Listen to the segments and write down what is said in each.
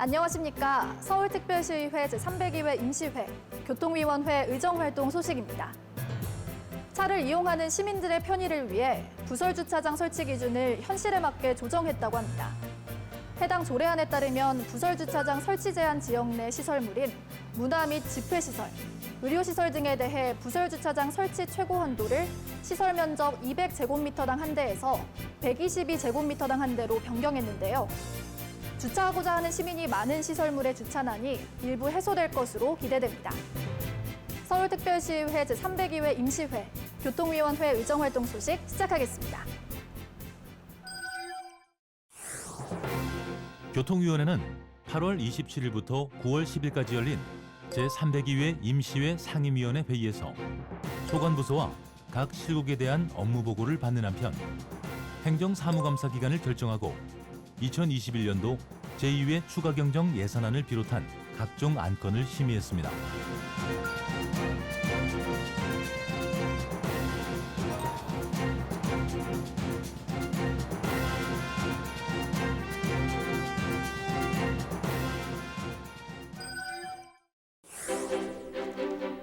안녕하십니까. 서울특별시의회 제302회 임시회, 교통위원회 의정활동 소식입니다. 차를 이용하는 시민들의 편의를 위해 부설주차장 설치 기준을 현실에 맞게 조정했다고 합니다. 해당 조례안에 따르면 부설주차장 설치 제한 지역 내 시설물인 문화 및 집회시설, 의료시설 등에 대해 부설주차장 설치 최고 한도를 시설 면적 200제곱미터당 한 대에서 122제곱미터당 한 대로 변경했는데요. 주차하고자 하는 시민이 많은 시설물에 주차난이 일부 해소될 것으로 기대됩니다. 서울특별시의회 제302회 임시회, 교통위원회 의정활동 소식 시작하겠습니다. 교통위원회는 8월 27일부터 9월 10일까지 열린 제302회 임시회 상임위원회 회의에서 소관부서와 각 실국에 대한 업무 보고를 받는 한편 행정사무감사 기간을 결정하고 2021년도 제2회 추가 경정 예산안을 비롯한 각종 안건을 심의했습니다.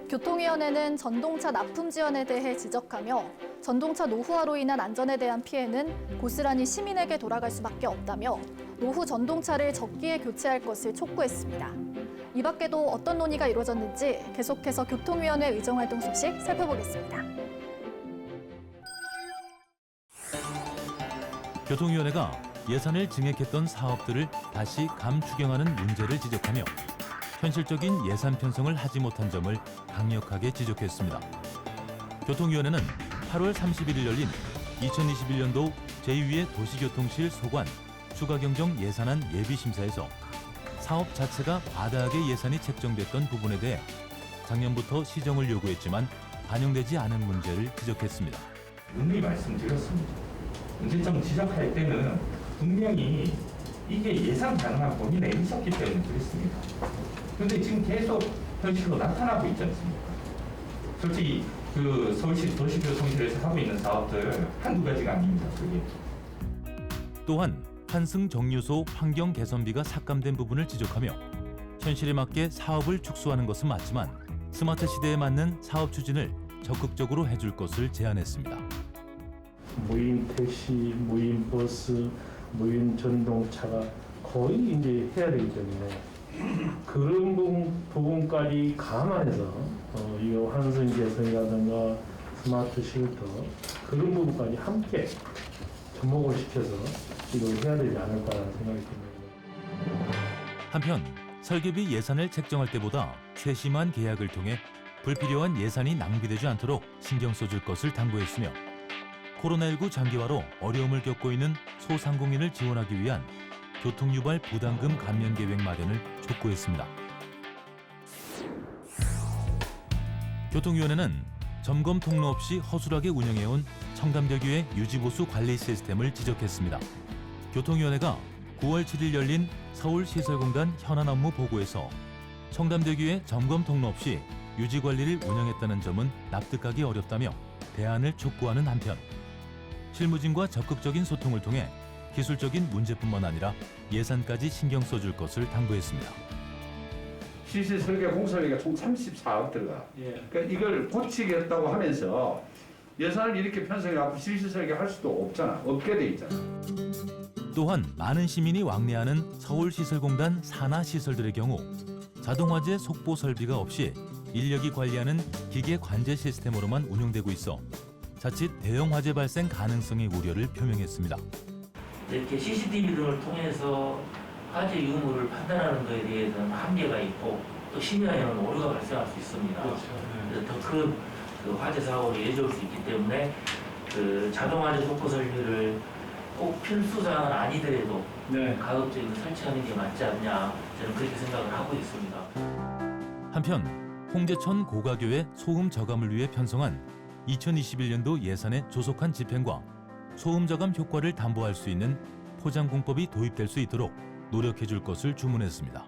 교통위원회는 전동차 납품 지연에 대해 지적하며 전동차 노후화로 인한 안전에 대한 피해는 고스란히 시민에게 돌아갈 수밖에 없다며 노후 전동차를 적기에 교체할 것을 촉구했습니다. 이 밖에도 어떤 논의가 이루어졌는지 계속해서 교통위원회 의정활동 소식 살펴보겠습니다. 교통위원회가 예산을 증액했던 사업들을 다시 감추경하는 문제를 지적하며 현실적인 예산 편성을 하지 못한 점을 강력하게 지적했습니다. 교통위원회는 8월 31일 열린 2021년도 제2회 도시교통실 소관 추가 경정 예산안 예비심사에서 사업 자체가 과다하게 예산이 책정됐던 부분에 대해 작년부터 시정을 요구했지만 반영되지 않은 문제를 지적했습니다. 분명히 말씀드렸습니다. 문제점 지적할 때는 분명히 이게 예상 가능한 범위 내에 있었기 때문에 그랬습니다. 그런데 지금 계속 현실로 나타나고 있지 않습니까? 솔직히 그 서울시 도시교통실에서 하고 있는 사업들 한두 가지가 아닙니다. 그게. 또한 환승 정류소 환경 개선비가 삭감된 부분을 지적하며 현실에 맞게 사업을 축소하는 것은 맞지만 스마트 시대에 맞는 사업 추진을 적극적으로 해줄 것을 제안했습니다. 무인 택시, 무인 버스, 무인 전동차가 거의 이제 해야 되기 때문에 그런 부분까지 감안해서 이 환승 개선이라든가 스마트 쉘터 그런 부분까지 함께 접목을 시켜서 이걸 해야 되지 않을까라는 생각이 듭니다. 한편 설계비 예산을 책정할 때보다 세심한 계약을 통해 불필요한 예산이 낭비되지 않도록 신경 써줄 것을 당부했으며 코로나19 장기화로 어려움을 겪고 있는 소상공인을 지원하기 위한 교통유발 부담금 감면 계획 마련을 촉구했습니다. 교통위원회는 점검 통로 없이 허술하게 운영해온 청담대교의 유지보수 관리 시스템을 지적했습니다. 교통위원회가 9월 7일 열린 서울시설공단 현안 업무 보고에서 청담대교의 점검 통로 없이 유지관리를 운영했다는 점은 납득하기 어렵다며 대안을 촉구하는 한편 실무진과 적극적인 소통을 통해 기술적인 문제뿐만 아니라 예산까지 신경 써줄 것을 당부했습니다. 시설 설계 공설비가 총 34억 들어가. 그러니까 이걸 고치겠다고 하면서 예산을 이렇게 편성해갖고 시설 설계할 수도 없잖아. 없게 돼 있잖아. 또한 많은 시민이 왕래하는 서울시설공단 산하 시설들의 경우 자동화재 속보 설비가 없이 인력이 관리하는 기계 관제 시스템으로만 운영되고 있어 자칫 대형 화재 발생 가능성의 우려를 표명했습니다. 이렇게 CCTV 등을 통해서 화재 유무를 판단하는 것에 대해서는 한계가 있고 또 심야에는 오류가 발생할 수 있습니다. 그래서 더 큰 화재 사고를 예조할 수 있기 때문에 그 자동화재 속보 설비를 꼭 필수사항은 아니더라도 가급적이고 설치하는 게 맞지 않냐 저는 그렇게 생각을 하고 있습니다. 한편 홍제천 고가교의 소음 저감을 위해 편성한 2021년도 예산의 조속한 집행과 소음 저감 효과를 담보할 수 있는 포장공법이 도입될 수 있도록 노력해줄 것을 주문했습니다.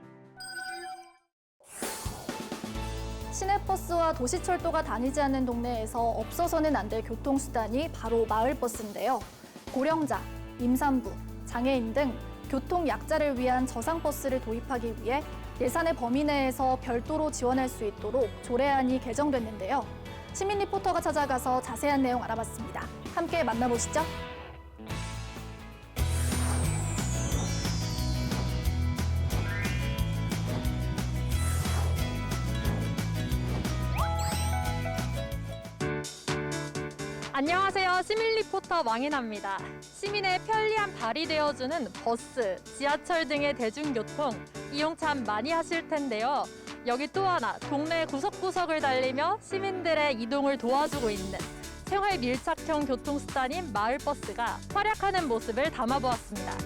시내버스와 도시철도가 다니지 않는 동네에서 없어서는 안 될 교통수단이 바로 마을버스인데요. 고령자, 임산부, 장애인 등 교통약자를 위한 저상버스를 도입하기 위해 예산의 범위 내에서 별도로 지원할 수 있도록 조례안이 개정됐는데요. 시민 리포터가 찾아가서 자세한 내용 알아봤습니다. 함께 만나보시죠. 안녕하세요. 시민 리포터 왕인아입니다. 시민의 편리한 발이 되어주는 버스, 지하철 등의 대중교통 이용 참 많이 하실 텐데요. 여기 또 하나 동네 구석구석을 달리며 시민들의 이동을 도와주고 있는 생활 밀착형 교통수단인 마을버스가 활약하는 모습을 담아보았습니다.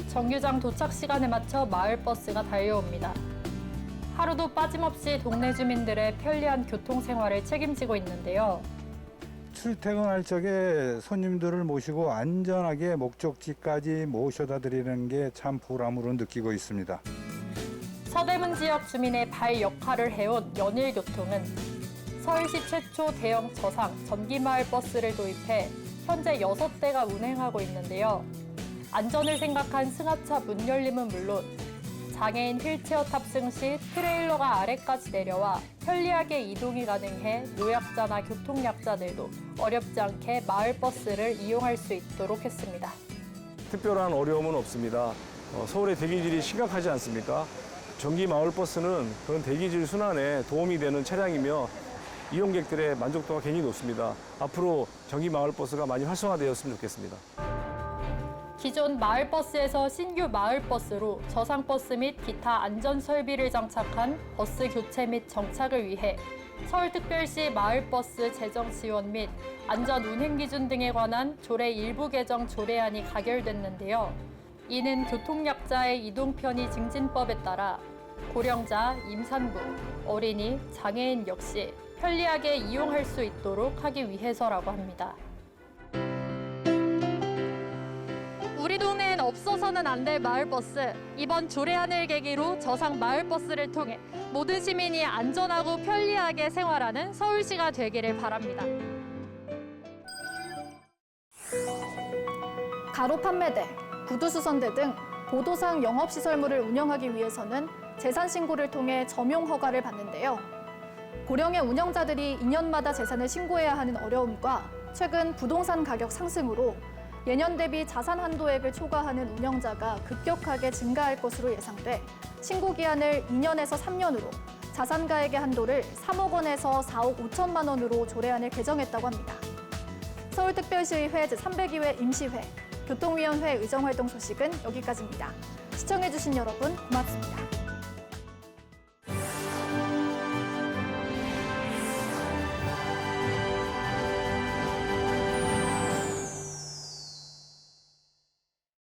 정류장 도착 시간에 맞춰 마을버스가 달려옵니다. 하루도 빠짐없이 동네 주민들의 편리한 교통생활을 책임지고 있는데요. 출퇴근할 적에 손님들을 모시고 안전하게 목적지까지 모셔다 드리는 게 참 보람으로 느끼고 있습니다. 서대문 지역 주민의 발 역할을 해온 연일교통은 서울시 최초 대형 저상 전기마을 버스를 도입해 현재 6대가 운행하고 있는데요. 안전을 생각한 승하차 문 열림은 물론 장애인 휠체어 탑승 시 트레일러가 아래까지 내려와 편리하게 이동이 가능해 노약자나 교통약자들도 어렵지 않게 마을버스를 이용할 수 있도록 했습니다. 특별한 어려움은 없습니다. 서울의 대기질이 심각하지 않습니까? 전기 마을버스는 그런 대기질 순환에 도움이 되는 차량이며 이용객들의 만족도가 굉장히 높습니다. 앞으로 전기 마을버스가 많이 활성화되었으면 좋겠습니다. 기존 마을버스에서 신규 마을버스로 저상버스 및 기타 안전설비를 장착한 버스 교체 및 정착을 위해 서울특별시 마을버스 재정 지원 및 안전 운행 기준 등에 관한 조례 일부 개정 조례안이 가결됐는데요. 이는 교통약자의 이동 편의 증진법에 따라 고령자, 임산부, 어린이, 장애인 역시 편리하게 이용할 수 있도록 하기 위해서라고 합니다. 우리 동네엔 없어서는 안 될 마을버스. 이번 조례안을 계기로 저상 마을버스를 통해 모든 시민이 안전하고 편리하게 생활하는 서울시가 되기를 바랍니다. 가로 판매대, 구두수선대 등 보도상 영업시설물을 운영하기 위해서는 재산 신고를 통해 점용 허가를 받는데요. 고령의 운영자들이 2년마다 재산을 신고해야 하는 어려움과 최근 부동산 가격 상승으로 예년 대비 자산 한도액을 초과하는 운영자가 급격하게 증가할 것으로 예상돼 신고 기한을 2년에서 3년으로 자산가액의 한도를 3억 원에서 4억 5천만 원으로 조례안을 개정했다고 합니다. 서울특별시의회 제302회 임시회, 교통위원회 의정활동 소식은 여기까지입니다. 시청해주신 여러분 고맙습니다.